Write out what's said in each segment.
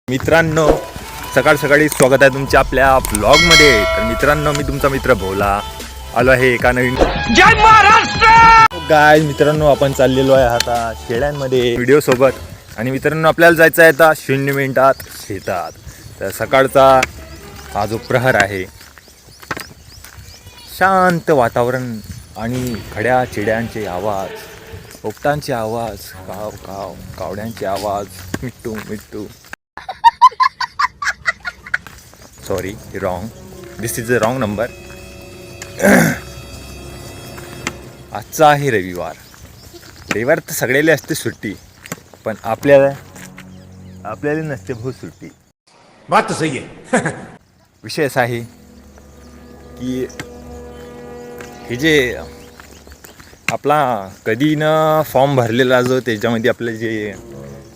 मित्रांनो, सकाळ सकाळी स्वागत आहे तुमच्या आपल्या ब्लॉगमध्ये. तर मित्रांनो, मी तुमचा मित्र भोला आलो आहे एका नवीन जय महाराष्ट्र गाय. मित्रांनो, आपण चाललेलो आहे आता शेळ्यांमध्ये व्हिडिओ सोबत. आणि मित्रांनो, आपल्याला जायचं आहे आता 0 मिनिटात शेतात. तर सकाळचा हा जो प्रहर आहे, शांत वातावरण आणि खड्या चिड्यांचे आवाज, पोपटांचे आवाज, काव काव, कावड्यांचे आवाज, मिट्टू मिट्टू. Sorry, wrong, this is a wrong number. आजचा आहे रविवार. रविवार तर सगळ्याला असते सुट्टी, पण आपल्याला नसते भाऊ सुट्टी. बात तो सही है. विषय असा आहे की हे जे आपला कधी न फॉर्म भरलेला जो त्याच्यामध्ये आपलं जे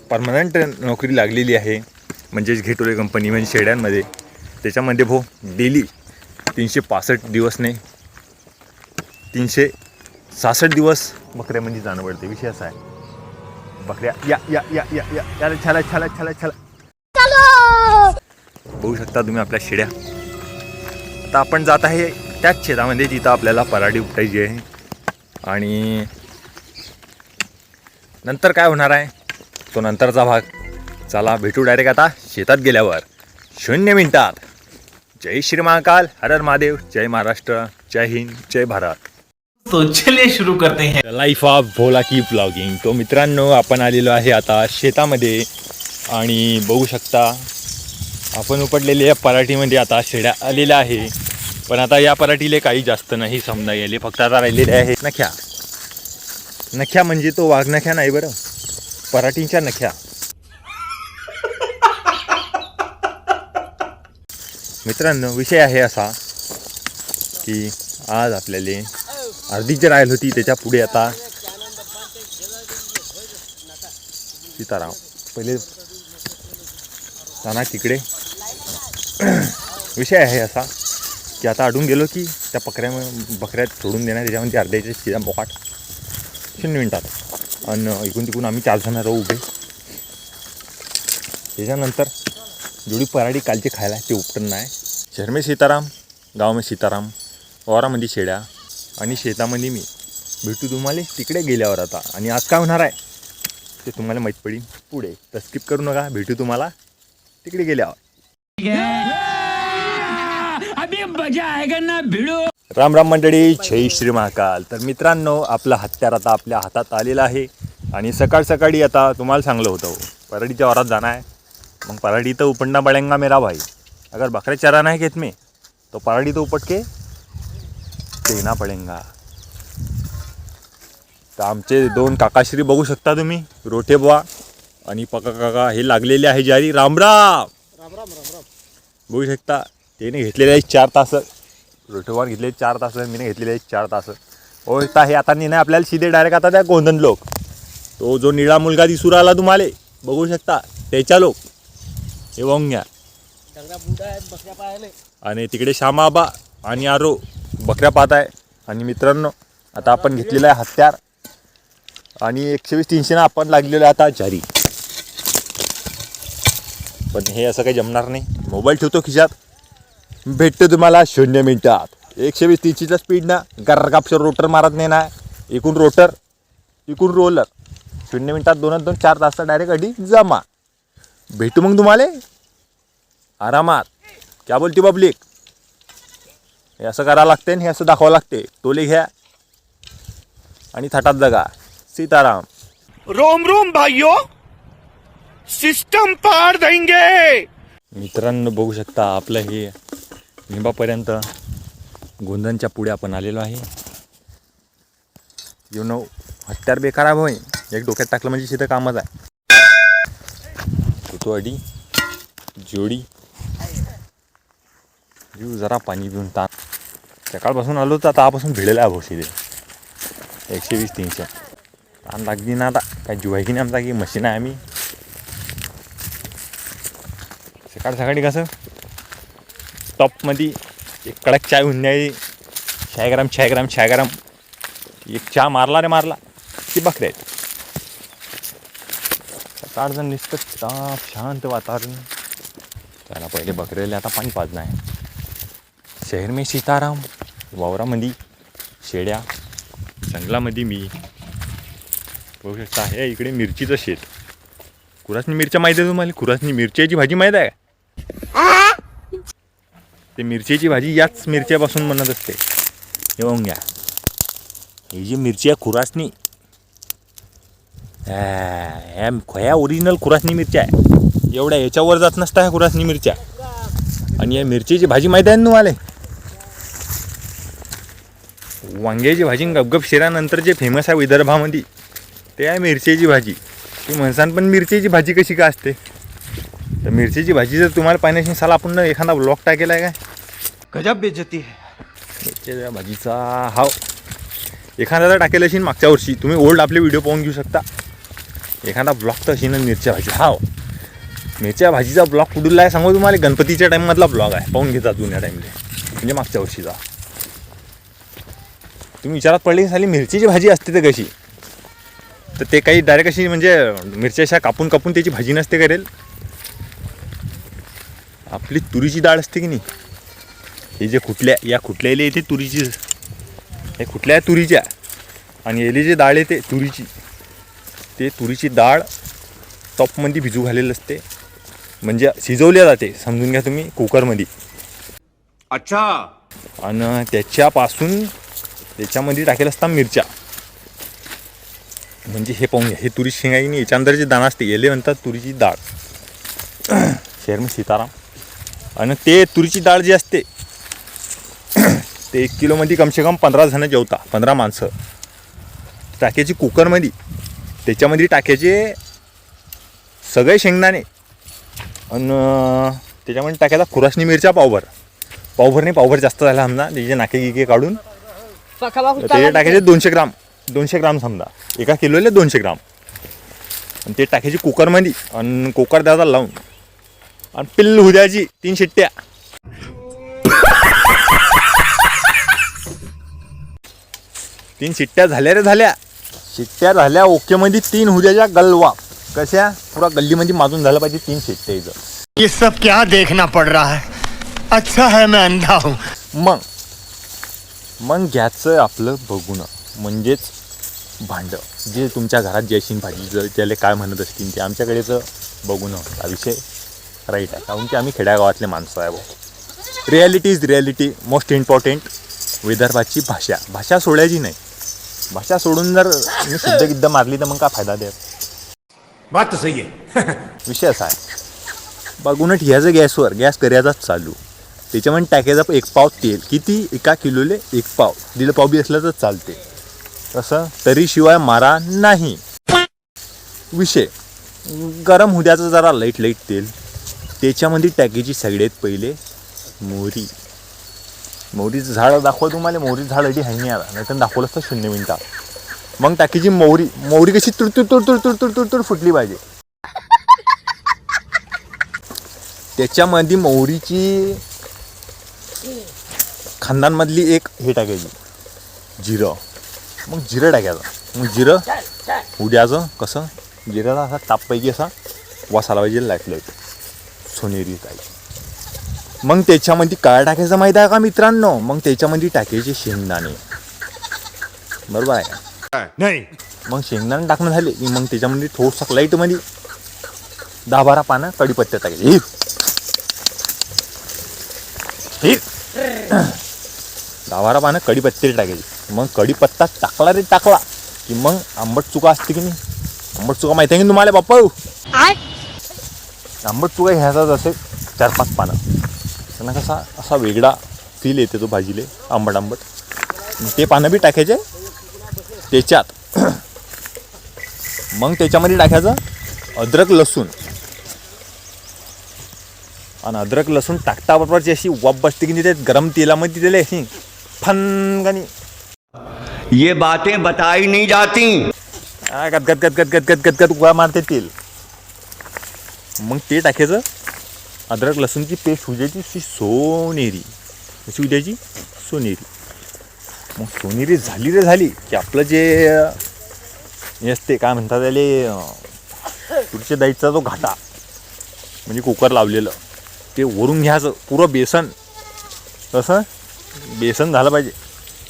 परमनंट नोकरी लागलेली आहे, म्हणजेच घेटोले कंपनी म्हणजे शेड्यांमध्ये, त्याच्यामध्ये भाऊ डेली 365 दिवस नाही 366 दिवस बकऱ्यामध्ये जाणं पडते. विषय असा आहे, बकऱ्या या या या या या याला छाला छाला छाला छाला बघू शकता तुम्ही आपल्या शेड्या. आता आपण जात आहे त्याच शेतामध्ये जिथं आपल्याला पराठी उपटायची आहे. आणि नंतर काय होणार आहे तो नंतरचा भाग. चला भेटू डायरेक्ट आता शेतात गेल्यावर 0 मिनिटात. जय श्री महाकाल, हर हर महादेव, जय महाराष्ट्र, जय हिंद, जय भारत. तो चलिए शुरू करते हैं लाईफ ऑफ भोला की ब्लॉगिंग. तो मित्रांनो, आपण आलेलो आहे आता शेतामध्ये. आणि बघू शकता आपण उपटलेल्या या पराठीमध्ये आता शेड्या आलेल्या आहे. पण आता या पराठीले काही जास्त नाही समजा गेले, फक्त आता राहिलेले आहे नख्या. नख्या म्हणजे तो वाघनख्या नाही बरं, पराठींच्या नख्या. मित्रांनो, विषय आहे असा की आज आपल्याला अर्धी जी राहील होती त्याच्या पुढे आता सीताराम पहिले जाणार तिकडे. विषय आहे असा की आता अडून गेलो की त्या बकऱ्यात सोडून देणार, त्याच्यामध्ये अर्ध्याचे सीधा मोकाट 0 मिनिटात. आणि इकडून तिकडून आम्ही 4 जण राहू उभे. त्याच्यानंतर जेवढी पराठी कालची खायला ते उपटन नाही. शहर में सीताराम, गाव में सीताराम, वावरामध्ये शेड्या आणि शेतामध्ये मी. भेटू तुम्हाला तिकडे गेल्यावर आता. आणि आज काय होणार आहे ते तुम्हाला माहीत पडेल पुढे, तर स्किप करू नका. भेटू तुम्हाला तिकडे गेल्यावर. अभी मजा आएगा ना भिड़ो. राम राम मंडळी, जय श्री महाकाल. तर मित्रांनो, आपलं हत्यार आता आपल्या हातात आलेलं आहे. आणि सकाळ सकाळी आता तुम्हाला सांगलं होतं पराठीच्या वारात जाणं आहे. मग पराठी तो उपटना पडेगा मेरा भाई. अगर बकरे चरा नहीं खेत में तो पराठी तो उपट के देना पडेगा. तर आमचे 2 काकाश्री बघू शकता तुम्ही, रोठे बुवा आणि पका काका, हे लागलेले आहे जारी. राम राम राम राम राम राम. बघू शकता त्याने घेतलेले आहे 4 तास. रोठेवार घेतले 4 तास, मीने घेतलेले आहे 4 तास. ओळखता हे आता नाही आपल्याला सीधे डायरेक्ट आता त्या गोंधन लोक. तो जो निळा मुलगा दिसू राहिला तुम्हाला बघू शकता, त्याच्या लोक हे वाहून घ्या. आणि तिकडे श्यामाबा आणि आरो बकऱ्या पाहत आहे. आणि मित्रांनो, आता आपण घेतलेलं आहे हत्यार आणि 120-300 आपण लागलेलं आता जारी. पण हे असं काही जमणार नाही. मोबाईल ठेवतो खिशात, भेटतो तुम्हाला 0 मिनिटात. 120-300च्या स्पीडनं गर्रकापशर रोटर मारत नाही ना, एकूण रोटर एकूण रोलर. 0 मिनिटात 2 4 तास डायरेक्ट अडी जमा. भेटू मग तुम्हाला आरामात. क्या बोलती पब्लिक? हे असं करावं लागते आणि हे असं दाखवावं लागते. टोले घ्या आणि थाटात जगा. सीताराम. रोम रोम भाइयों, सिस्टम पार देंगे. मित्रांनो, बघू शकता आपलं हे लिंबापर्यंत गोंधनच्या पुढे आपण आलेलो आहे. हत्यार बेकार आहे भाई. एक डोक्यात टाकलं म्हणजे सीधं कामच आहे. तो अडी जोडी जीव जरा पाणी पिऊन ताण. सकाळपासून आलो तर आतापासून भिडलेला आहे भोशी दे. 120-300 ताण लागली ना. आता काय जीव आहे की नाही आमचा, की मशीन आहे आम्ही. सकाळ सकाळी कसं टॉपमध्ये एक कडक चाय होऊन द्यायची. 6 ग्राम एक चहा मारला रे मारला की बकऱ्या आहेत. सकाळचं नुसतं ताप, शांत वातावरण. त्याला पहिले बकरेले आता पाणी पाजणं आहे. शहर में सीताराम, वावरामध्ये शेड्या, जंगलामध्ये मी. बघू शकता हे इकडे मिरचीचं शेत. कुरासनी मिरच्या माहीत आहे तुम्हाला? कुरासनी मिरच्याची भाजी माहीत आहे? ते मिरचीची भाजी याच मिरच्यापासून बनत असते. हे बघून घ्या, ही जी मिरची आहे खुरासनी, ह्या खोया ओरिजिनल खुरासनी मिरच्या आहे. एवढ्या याच्यावर जात नसता ह्या खुरासनी मिरच्या. आणि या मिरचीची भाजी माहीत आहे ना तुम्हाला? वांग्याची भाजी गपगप शिरानंतर जे फेमस आहे विदर्भामध्ये ते आहे मिरचीची भाजी. ती म्हणसान पण मिरचीची भाजी कशी का असते? तर मिरचीची भाजी जर तुम्हाला पाहिजे साला आपण एखादा ब्लॉग टाकेला आहे काय? गजब बेइज्जती है. मिरचीच्या भाजीचा हाव एखादा टाकेल असेल मागच्या वर्षी. तुम्ही ओल्ड आपले व्हिडिओ पाहून घेऊ शकता. एखादा ब्लॉग तर असेल ना मिरच्या भाजी. हाव मिरच्या भाजीचा ब्लॉग कुठला आहे सांगू तुम्हाला? गणपतीच्या टाईममधला ब्लॉग आहे, पाहून घेता जुन्या टाईमले, म्हणजे मागच्या वर्षीचा. तुम्ही विचारात पडली साली मिरचीची भाजी असते तर कशी? तर ते काही डायरेक्ट अशी म्हणजे मिरच्या अशा कापून कापून त्याची भाजी नसते करेल. आपली तुरीची डाळ असते की नाही, हे जे खुटल्याला येते तुरीची, हे कुठल्या तुरीच्या आणि याली जे डाळ येते तुरीची, ते तुरीची डाळ टॉपमध्ये भिजू घालेलं असते. म्हणजे शिजवल्या जाते समजून घ्या तुम्ही कुकरमध्ये. अच्छा. आणि त्याच्यामध्ये टाकेल असतात मिरच्या. म्हणजे हे पाहून घ्या, हे तुरीची शेंगा की नाही, याच्या अंदर जे दाणा असते याले म्हणतात तुरीची डाळ. शहर में सीताराम. आणि ते तुरीची डाळ जी असते ते 1 किलोमध्ये कमसे कम 15 जणं जेवता, 15 माणसं. टाक्याची कुकरमध्ये, त्याच्यामध्ये टाक्याचे सगळे शेंगदाणे आणि त्याच्यामध्ये टाकायचा खुरासनी मिरच्या पावभर जास्त झाला समजा, त्याचे नाके गिके काढून त्याचे टाकायचे 200 ग्राम समजा, एका किलोले 200 ग्राम. आणि ते टाकायची कुकरमध्ये आणि कुकर द्यायचा लावून आणि पिल्ल होऊ द्यायची 3 शिट्ट्या. शिट्ट्या झाल्या ओकेमध्ये 3 हुद्याच्या गलवा. कशा पुरा गल्लीमध्ये माजून झालं पाहिजे 3 शिट्ट्या इथं. ये सब क्या देखना पड़ रहा है? अच्छा है मैं अंधा हूँ. मग घ्यायचं आपलं बघून, म्हणजेच भांडं जे तुमच्या घरात जे असेल भाजी त्याला काय म्हणत असतील ते आमच्याकडेचं बघून हा विषय राईट आहे. कारण की आम्ही खेड्यागावातले माणसं आहे. Reality is reality. Most important विदर्भाची भाषा सोडायची नाही. भाषा सोडून जर मी शुद्ध गिद्ध मारली तर मग काय फायदा द्या? बात तो सही है. विषय असा आहे, बघून ठेवायचं गॅसवर, गॅस करायचाच चालू. त्याच्यामध्ये टाकायचं 1 पाव तेल. किती? एका किलोले 1 पाव. 1.5 पाव बी असलं तर चालते. तसं तरी शिवाय मारा नाही. विषय गरम होऊ द्याचं जरा लाईट तेल. त्याच्यामध्ये टाकायची सगळ्यात पहिले मोहरीचं झाड दाखवा तुम्हाला. मोहरीचं झाड अडी हाय नाही आला, नाही तर दाखवलं असतं 0 मिनिटात. मग टाकायची मोहरी कशी तुड फुटली पाहिजे. त्याच्यामध्ये मोहरीची खानदानमधली एक हे टाकायची जिरं. मग जिरं टाकायचं. मग जिरं उद्याचं कसं जिऱ्याला असा तापपैकी असा वास आला पाहिजे, लाईट सोनेरी टाकायची. मग त्याच्यामध्ये काय टाकायचं माहीत आहे का मित्रांनो? मग त्याच्यामध्ये टाकायचे शेंगदाणे. बरोबर आहे नहीं. मग शेंगदाणे टाकणं झाले की मग त्याच्यामध्ये थोडंसं लाईटमध्ये 10-12 पानं कढीपत्ता टाकायचे. 10-12 पानं कढीपत्ते टाकायचे. मग कढीपत्ता टाकला की मग आंबट चुका असते की नाही, आंबट चुका माहिती आहे की तुम्हाला बाप्पा? आंबट चुका घ्यायचा असे 4-5 पानं. त्यांना कसा असा वेगळा फील येते तो भाजीले, आंबट. ते पानं बी टाकायचे त्याच्यात. मग त्याच्यामध्ये टाकायचं अद्रक लसूण. आणि अद्रक लसूण टाकता बरोबर अशी वाफ बसते की नाही ते गरम तेलामध्ये दिले अशी फनगानी. ये बातें बताई नहीं जाती. गदगद उकळा मारते तेल. मग ते टाकायचं. अद्रक लसूणची पेस्ट होऊ द्यायची अशी सोनेरी. कशी होऊ द्यायची? सोनेरी. मग सोनेरी झाली की आपलं जे हे असते काय म्हणतात त्याले तुरीच्या डाळीचा जो घाटा, म्हणजे कुकर लावलेलं ते वरून घ्यायचं पुरं बेसन, तसं बेसन झालं पाहिजे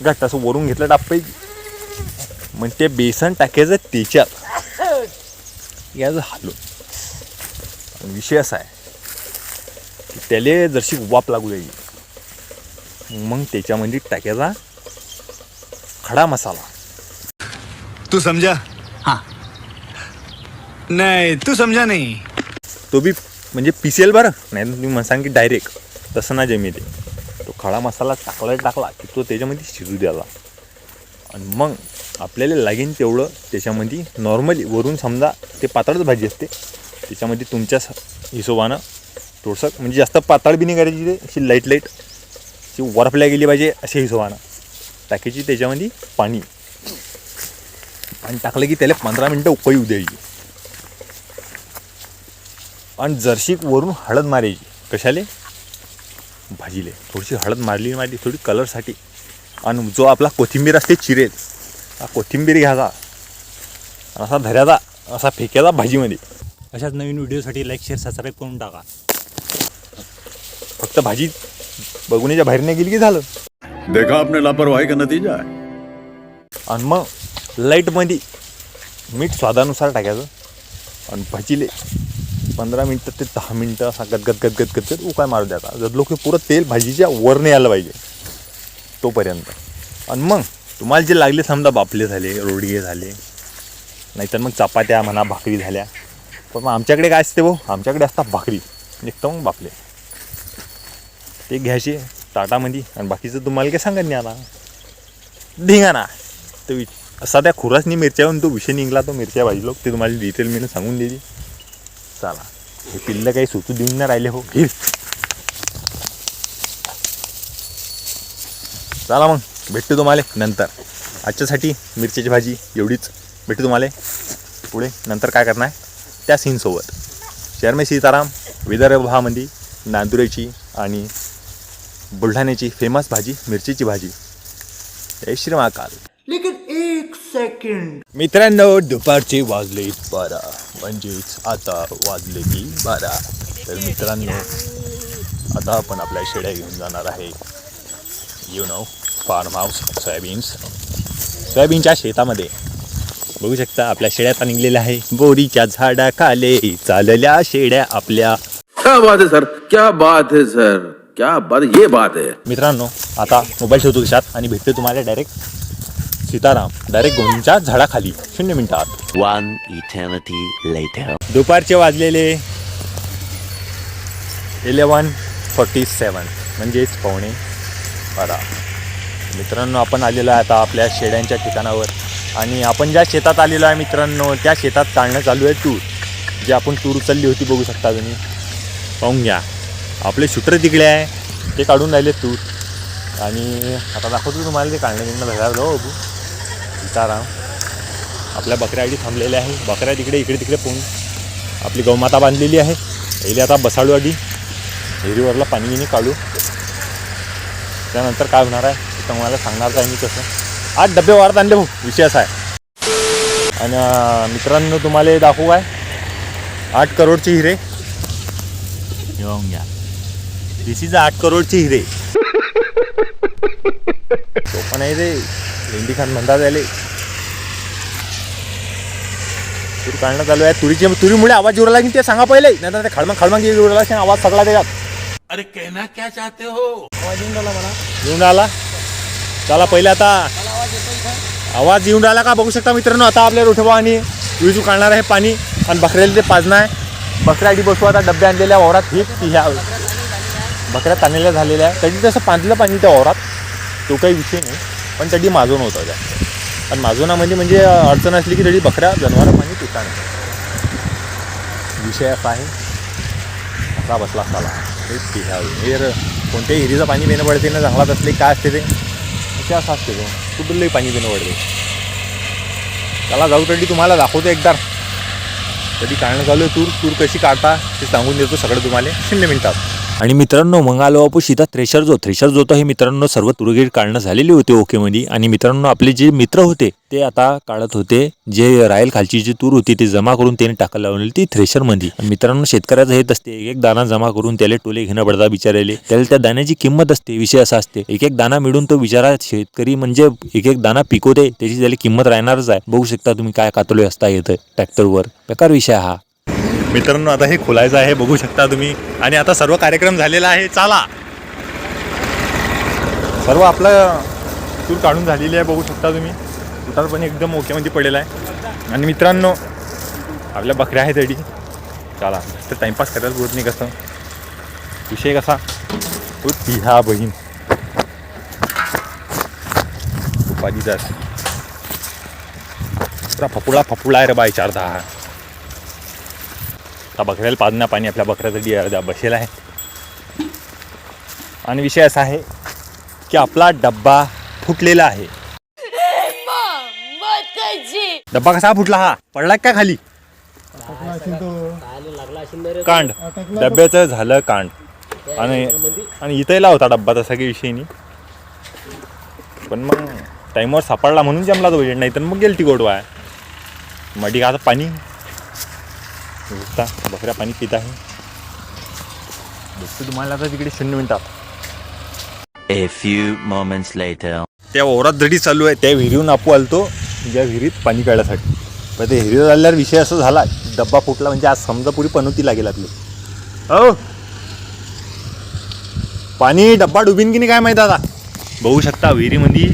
घट्ट, असं वरून घेतलं टाप पाहिजे. मग ते बेसन टाकायचं त्याच्यात, याचं हलवून. विषय असा आहे की त्याला जरशी वाफ लागू द्यायची, मग त्याच्यामध्ये टाकायचा खडा मसाला. तू समझा? हाँ. नहीं, तू समझा नहीं. तो बी म्हणजे पिसेल बरं, नाही तर तुम्ही म्हणसान की डायरेक्ट, तसं ना जमी ते. तो खडा मसाला टाकला की तो त्याच्यामध्ये शिजू द्यायला. आणि मग आपल्याला लागेल तेवढं त्याच्यामध्ये नॉर्मली वरून, समजा ते पातळच भाजी असते, त्याच्यामध्ये तुमच्या हिशोबानं थोडंसं, म्हणजे जास्त पातळ बी नाही करायची, ते अशी लाईट अशी वरपल्या गेली पाहिजे अशा हिशोबानं टाकायची. त्याच्यामध्ये पाणी टाकलं की त्याला 15 मिनटं उकळी येऊ द्यायची. आणि जरशी वरून हळद मारायची. कशाले? भाजीले थोडीशी हळद मारली थोडी कलरसाठी. आणि जो आपला कोथिंबीर असते चिरेल, हा कोथिंबीर घ्यायचा, असा धऱ्याचा, असा फेक्याचा भाजीमध्ये. अशाच नवीन व्हिडिओसाठी लाईक, शेअर, सबस्क्राईब करून टाका. फक्त भाजी बघुनीच्या बाहेर नाही गेली की झालं. देखा आपने लापरवाही का नतीजा है. आणि मग लाईटमध्ये मीठ स्वादानुसार टाकायचं. आणि भाजीले 15 मिनटं ते 10 मिनटं असा गदगद उकाय मारू द्यायचा. जर की पुरं तेल भाजीच्या वर नाही आलं पाहिजे तोपर्यंत. आणि मग तुम्हाला जे लागले, समजा बापले झाले, रोडगे झाले, नाहीतर मग चपात्या म्हणा, भाकरी झाल्या. पण मग आमच्याकडे काय असते भाऊ, आमच्याकडे असतात भाकरी, निघतं मग बापले ते घ्यायचे ताटामध्ये. आणि बाकीचं तुम्हाला काय सांगत नाही आला धिंगाणा. तो असा त्या खुरासनी मिरच्यावरून तो विषय निघाला, तो मिरच्या भाजी लोक, ते तुम्हाला डिटेल मी सांगून दिली. चला, हे पिल्लं काही सुचू देऊन नाही राहिले हो. फिर चला मग भेटतो तुम्हाला नंतर. आजच्यासाठी मिरच्याची भाजी एवढीच. भेटतो तुम्हाला पुढे नंतर काय करणार त्या सीनसोबत. शहर में सीताराम, विदर्भामध्ये नांदुरेची आणि बुलढाण्याची फेमस भाजी मिरचीची भाजी. जय श्री महाकाल. लेकिन एक सेकंड. मित्रांनो, दुपारचे वाजले 12, म्हणजेच आता वाजले की 12. तर मित्रांनो, आता आपण आपल्या शेळ्या घेऊन जाणार आहे, फार्म हाऊस. सोयाबीनच्या शेतामध्ये बघू शकता आपल्या शेळ्या आता निघलेल्या आहे. बोरीच्या झाडाखाली चालल्या शेळ्या आपल्या. क्या बात है सर, क्या बात है सर, क्या बात, ये बात है. मित्रांनो, आता मोबाईल ठेवतो खिशात आणि भेटतो तुम्हाला डायरेक्ट सीताराम, डायरेक्ट गोंदच्या झाडाखाली 0 मिनिटात. 1 eternity later. दुपारचे वाजलेले 11:47, म्हणजेच 11:15. मित्रांनो, आपण आलेलो आहे आता आपल्या शेळ्यांच्या ठिकाणावर. आणि आपण ज्या शेतात आलेलो आहे मित्रांनो, त्या शेतात काढणं चालू आहे तूर. जी आपण तूर उचलली होती बघू शकता तुम्ही, पाहून घ्या. आपले शूटर तिकडे आहे, ते काढून राहिले तूर. आणि आता दाखवतो तुम्हाला ते काढणं धरायला जाऊ बघू. सीताराम आपल्या बकऱ्या आधी थांबलेल्या आहे. बकऱ्या इकडे तिकडे पोहून आपली गौमाता बांधलेली आहे. पहिले आता बसाडू आधी विहिरीवरला पाणी बिणी काढू. त्यानंतर काय होणार आहे ते तुम्हाला सांगणार आहे मी कसं. 8 डबे वाढत आणले भाऊ, विषय असा आहे. आणि मित्रांनो, तुम्हाला दाखवू काय 8 करोडचे हिरे घेऊन घ्या. दिस इज 8 करोडचे हिरे. तो पण आहे ते लेंडी खान म्हणतात त्याले. तूर काढणं चालू आहे. तुरीमुळे आवाज येऊ लागेल ते सांगा पहिले, नाही तर ते खळमंग येऊ लागला, आवाज सगळा त्याच्यात. अरे कहना क्या चाहते हो? आवाज येऊन राहिला मला, येऊन राहिला. चला पहिले आता आवाज येऊन राहिला का बघू शकता मित्रांनो. आता आपल्या रोठेबा आणि विजू काढणार आहे पाणी आणि बकऱ्याला ते पाजणं आहे. बकऱ्या आधी बसू आता डब्या आणलेल्या वावरात. ह्या बकऱ्या ताणलेल्या झालेल्या आहे. तरी तसं पाजलं पाणी त्या वावरात, तो काही विषय नाही. पण तरी माजून होतं त्या. आणि माजोनामध्ये म्हणजे अडचण असली की तरी बकऱ्या जनावरं पाणी पितात. विषय असा आहे. असा बसला असाला हे कोणत्याही हिरीचं पाणी पिणं पडते ना, जंगलात असले काय असते ते असे असं असते. ते कुठलंही पाणी पिणं पडते. त्याला जाऊ तरी तुम्हाला दाखवतो एकदा. कधी काढणं चालू आहे तूर कशी काढता ते सांगून देतो सगळं तुम्हाला 0 मिनिटात. आणि मित्रांनो मग आलो आपण सीधा थ्रेशर जो हे मित्रांनो सर्व तुरगीर काढणं झालेली होते ओके मध्ये. आणि मित्रांनो आपले जे मित्र होते ते आता काढत होते जे रायल खालची जी तूर होती ती जमा करून त्याने टाकायला लावलेली ती थ्रेशर मध्ये. मित्रांनो शेतकऱ्याचं हेच असते एक दाना जमा करून त्याला टोले घेणं पडतात बिचारायले. त्याला त्या दाण्याची किंमत असते. विषय असा असते एक दाना मिळून तो बिचारा शेतकरी म्हणजे एक दाना पिकवते त्याची त्याला किंमत राहणारच आहे. बघू शकता तुम्ही काय कातोले असता येतं ट्रॅक्टरवर. बेकार विषय हा. मित्रांनो आता हे खोलायचं आहे बघू शकता तुम्ही. आणि आता सर्व कार्यक्रम झालेला आहे. चला सर्व आपलं तूर काढून झालेली आहे बघू शकता तुम्ही. उतार पण एकदम ओकेमध्ये पडलेला आहे. आणि मित्रांनो आपल्या बकऱ्या आहेत रेडी. चला तर टाइमपास करायला बोलत नाही. कसं विषय कसा ती ह्या बहीण उपाधी जात पुरा फपुळा आहे रे बाई 4-10. आता बकऱ्याला पाजण्या पाणी आपल्या बकऱ्यासाठी अर्धा बसेल आहे. आणि विषय असा आहे की आपला डब्बा फुटलेला आहे. डब्बा कसा फुटला हा पडला का खाली कांड डब्याचं झालं कांड. आणि इथंला होता डब्बा तसा काही विषय नाही. पण मग टाईमवर सापडला म्हणून जमला तो बजेट. नाही तर मग गेल ती गोडवा आहे मडी का आता पाणी बकऱ्या पाणी पित आहे. बघतो तुम्हाला आता तिकडे 0 मिनिटात. A few moments later. त्या ओरात दडी चालू आहे. त्या विहिरीहून आपू आलतो ज्या विहिरीत पाणी काढण्यासाठी. पण ते विहिरीत आल्यावर विषय असा झाला डब्बा फुटला म्हणजे आज समजा पुरी पनोती लागेल आपली. हो पाणी डब्बा डुबीन की नाही काय माहीत. आता बघू शकता विहिरीमध्ये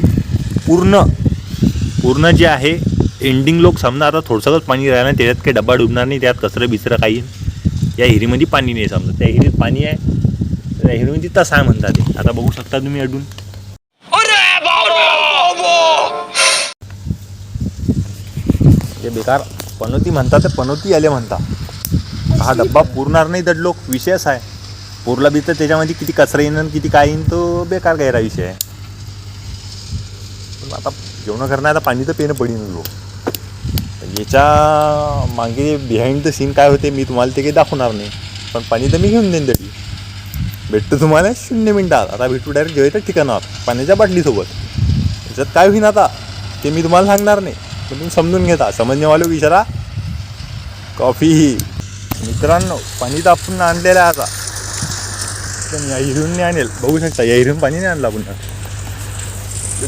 पूर्ण जे आहे एंडिंग लोक समजा आता थोडंसंच पाणी राहणार. त्याच्यात काही डब्बा डुबणार नाही. त्यात कचरं बिचरं काही या हिरीमध्ये पाणी नाही समजा. त्या हिरीत पाणी आहे त्या हिरीमध्ये तसं आहे म्हणतात ते. आता बघू शकता तुम्ही अडून ते बेकार पनोती म्हणतात. ते पनोती आले म्हणतात. हा डब्बा पुरणार नाही दडलोक विषयच आहे. पुरला बी तर त्याच्यामध्ये किती कचरा येईन आणि किती काय येईन तो बेकार गैरा विषय आहे. पण आता जेवण करणं आता पाणी तर पिणं पडीन लोक. याच्या मागे बिहाइंड द सीन काय होते मी तुम्हाला ते काही दाखवणार नाही. पण पाणी तर मी घेऊन देईन तरी. भेटतो तुम्हाला 0 मिनिटात. आता भेटू डायरेक्ट जेवायच्या ठिकाणावर पाण्याच्या बाटलीसोबत. याच्यात काय होईन आता ते मी तुम्हाला सांगणार नाही. पण तुम्ही समजून घेता. समजण्यावाले विचारा. कॉफी मित्रांनो पाणी तर आपण आणलेलं आहे आता. पण या हिरून नाही आणेल बघू शकता. या हिरून पाणी नाही आणलं आपण.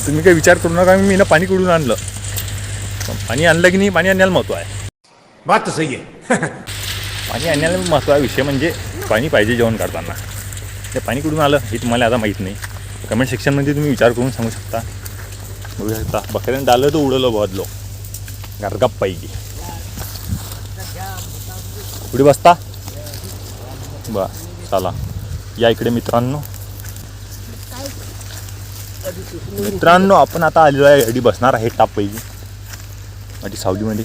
तुम्ही काही विचार करू नका मी ना पाणी कुठून आणलं. पाणी आणलं की नाही पाणी आणण्याला महत्त्व आहे. बात तो सही है. पाणी आणण्याला महत्त्व आहे. विषय म्हणजे पाणी पाहिजे जेवण करताना. ते पाणी कुठून आलं हे तुम्हाला आता माहीत नाही. कमेंट सेक्शनमध्ये तुम्ही विचार करून सांगू शकता. बघू शकता बकऱ्याने डालं तर उडवलं बदलो गारगप पाहिजे. पुढे बसता बस. चला या इकडे मित्रांनो आपण आता आलेलो आहे. अडी बसणार आहे टाप पैकी अडी सावलीमध्ये.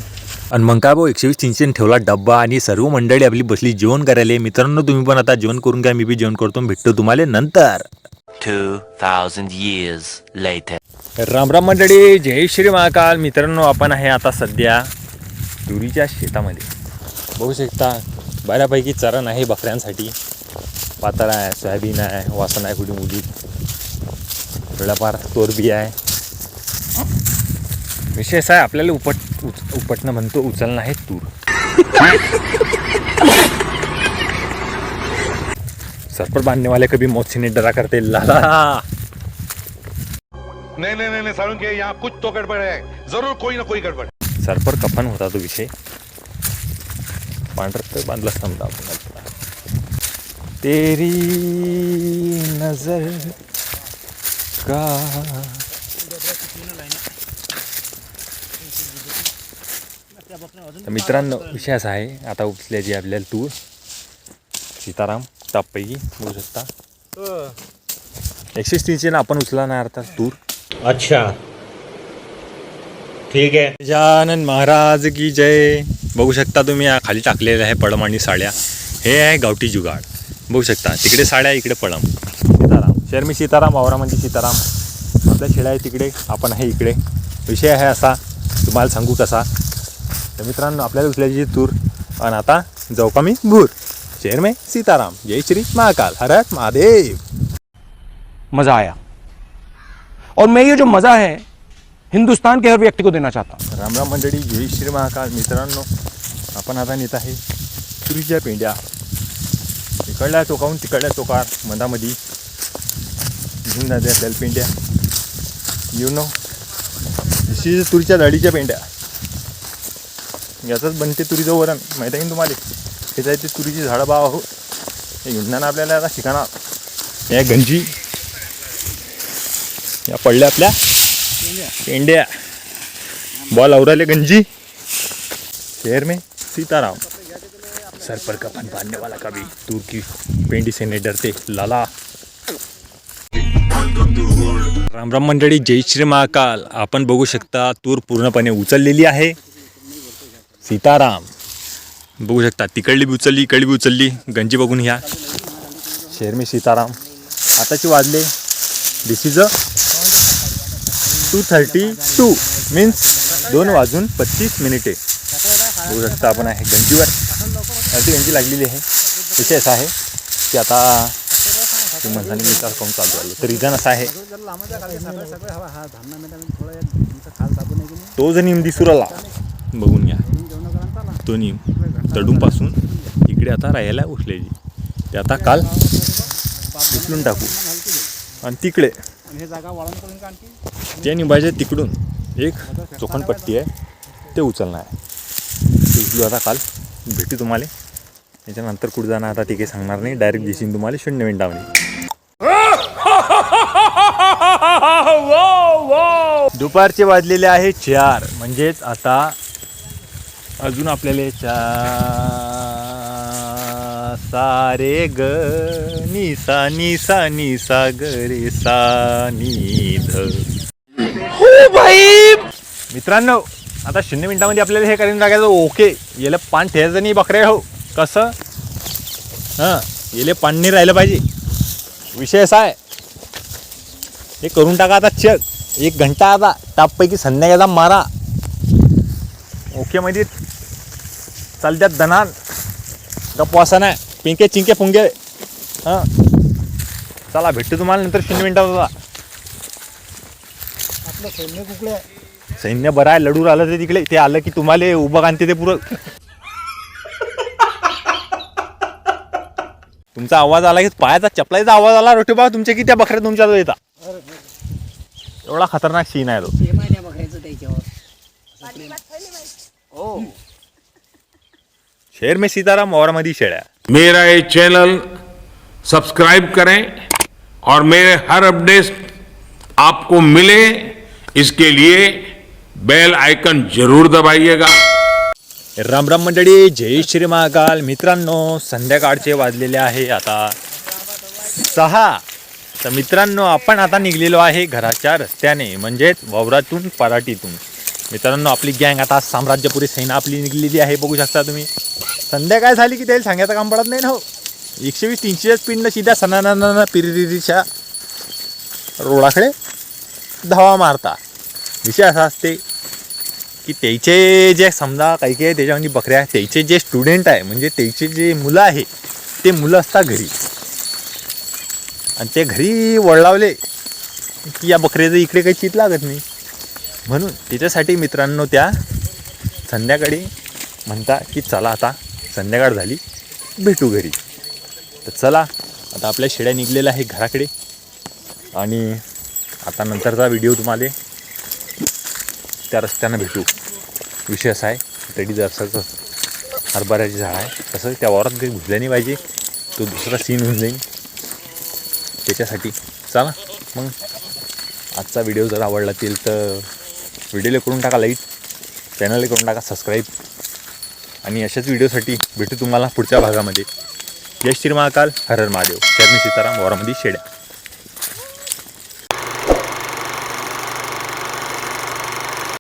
आणि मग काय भाऊ 120-300 ठेवला डब्बा आणि सर्व मंडळी आपली बसली जेवण करायला. मित्रांनो तुम्ही पण आता जेवण करून घ्या. मी बी जेवण करतो. भेटतो तुम्हाला नंतर. 2000 years later. राम राम मंडळी. जय श्री महाकाल. मित्रांनो आपण आहे आता सध्या तुरीच्या शेतामध्ये. बघू शकता बऱ्यापैकी चरण आहे बकऱ्यांसाठी. पातळ आहे सोयाबीन आहे वासन आहे कुठे मुली थोड्याफार तोरबी आहे. विशेष आहे आपल्याला उपटणं म्हणतो उचलणं आहे तूर. सर पर बांधने वाले कभी मौत से नहीं डरा करते लाला. नहीं सारुण के यहाँ कुछ तो गड़बड़ है. जरूर कोई ना कोई गड़बड़. सर पर कफन होता तो विषय. पांढरत तर बांधला समजा आपण. तेरी नजर का मित्रांनो विषय असा आहे आता उचल्याची आपल्याला तूर सीताराम टापपैकी बघू शकता. 130 आपण उचला नाही आता तूर. अच्छा ठीक आहे. गजानन महाराज की जय. बघू शकता तुम्ही खाली टाकलेलं आहे पळम आणि साड्या. हे आहे गावठी जुगाड. बघू शकता तिकडे साड्या इकडे पळम. सीताराम शर्मी सीताराम वावरामध्ये सीताराम. आपल्या शेळ्या आहे तिकडे आपण आहे इकडे. विषय आहे असा तुम्हाला सांगू कसा. तर मित्रांनो आपल्याला उचल्याची तूर आणि आता जाऊ का मी भूर. शहर में सीताराम, जय श्री महाकाल, हर हर महादेव. मजा आया और मैं ये जो मजा है हिंदुस्तान के हर व्यक्ति को देना चाहता हूँ. राम राम मंडळी, जय श्री महाकाल. मित्रांनो, आपण आता नेत आहे तुरीच्या पेंड्या. इकडल्या टोकाहून तिकडल्या टोकार मधामध्ये घेऊन जाते आपल्याला पेंड्या. यू नो, तुरीच्या झाडीच्या पेंड्या. याचंच बनते तुरीचं वरण, माहीत आहे की तुम्हाला. हे आहे ते तुरीची झाडं बाव हो. हे घेऊन जाणं आपल्याला आता शिकाणार. या गंजी या पडल्या आपल्या पेंड्या. बॉल आवराले गंजी. शहर में सीताराम, सर पर कफन बांधने वाला कभी दूर की पेंडी से नहीं डरते लाला. राम राम मंडळी, जय श्री महाकाल. आपण बघू शकता तूर पूर्णपणे उचललेली आहे. सीताराम बघू शकता, तिकडली बी उचलली, इकडली बी उचलली. गंजी बघून घ्या. शहर में सीताराम. आताची वाजले दिस इज 2:32 मीन्स 2:35. बघू शकता आपण आहे गंजीवर. अर्धी गंजी लागलेली आहे. विषय असा आहे की आता म्हणताना मी का काम चालू झालं तर रिझन असा आहे, तो जर निम दिसूराला बघून घ्या. तो निम तडूनपासून इकडे आता राहायला उठलेली. ते आता काल उचलून टाकू आणि तिकडे त्या निंबाच्या तिकडून एक चोखणपट्टी आहे ते उचलणार आहे. ते उचलू आता काल. भेटू तुम्हाला. त्याच्यानंतर कुठं जाणार आता ते काही सांगणार नाही. डायरेक्ट दिसेन तुम्हाला 0 मिनिटामध्ये. दुपारचे वाजलेले आहे 4, म्हणजेच आता अजून आपल्याला 4 सारे ग निसा निसा निसा ग रे सा नी ध. मित्रांनो, आता 0 मिनिटामध्ये आपल्याला हे करून टाकायचं. ओके, याला पान ठेवायचं नाही बकरे हो. कसं हां, याला पान नाही राहिलं पाहिजे. विषय असा आहे, हे करून टाका आता. चेक 1 घंटा आता टापपैकी संध्याकाळचा मारा. ओके मध्ये चालत्यात दनान गपवासा नाही. पिंके चिंके फुंगे. हां, चला भेटतो तुम्हाला नंतर 0 मिनिटात. होता सैन्य बरं आहे. लढूर आलं ते तिकडे. ते आलं की तुम्हाला उभं आणते ते पुरं. तुमचा आवाज आला की पायाचा चपलाचा आवाज आला रोटी बा तुमच्या की त्या बकऱ्या तुमच्या येतात. एवढा खतरनाक सीन आहे तो. शहर में सीताराम, औरमध्ये शेळ्या. मेरा ये चैनल सब्सक्राइब करें और मेरे हर अपडेट आपको मिले, इसके लिए बेल आइकन जरूर दबाइएगा. राम राम मंडळी, जय श्री महाकाल. मित्रांनो, संध्याकाळचे वाजलेले आहे आता 6. तर मित्रांनो, आपण आता निघलेलो आहे घराच्या रस्त्याने, म्हणजेच वावरातून पराठीतून. मित्रांनो, आपली गँग आता साम्राज्यपुरी सेना आपली निघलेली आहे. बघू शकता तुम्ही. संध्याकाळ झाली की त्याला सांगायचं काम पडत नाही ना हो. 120-300 स्पीडनं सीधा सणाना पिरिरीच्या रोडाकडे धावा मारता. विषय असा असते की त्याचे जे समजा काही काही त्याच्यामध्ये बकऱ्या आहेत, त्याचे जे स्टुडंट आहे म्हणजे त्याचे जे मुलं आहे ते मुलं असतात घरी. आणि ते घरी वळलावले की या बकऱ्याचं इकडे काही चित लागत नाही. म्हणून त्याच्यासाठी मित्रांनो त्या संध्याकाळी म्हणता की चला आता संध्याकाळ झाली, भेटू घरी. तर चला आता आपल्या शेळ्या निघलेल्या आहे घराकडे. आणि आता नंतरचा व्हिडिओ तुम्हाला त्या रस्त्यानं भेटू. विषय असा आहे, तडी जरसाचं हरभऱ्याची झाड आहे, तसं त्या वावरात काही घुसल्या नाही पाहिजे. तो दुसरा सीन होऊन जाईल. त्याच्यासाठी चला मग आजचा व्हिडिओ जर आवडला असेल तर व्हिडिओला करून टाका लाईक, चॅनलला करून टाका सबस्क्राईब. आणि अशाच व्हिडिओसाठी भेटू तुम्हाला पुढच्या भागामध्ये. जय श्री महाकाल, हर हर महादेव. शहर में सीताराम, वावरामध्ये शेळ्या.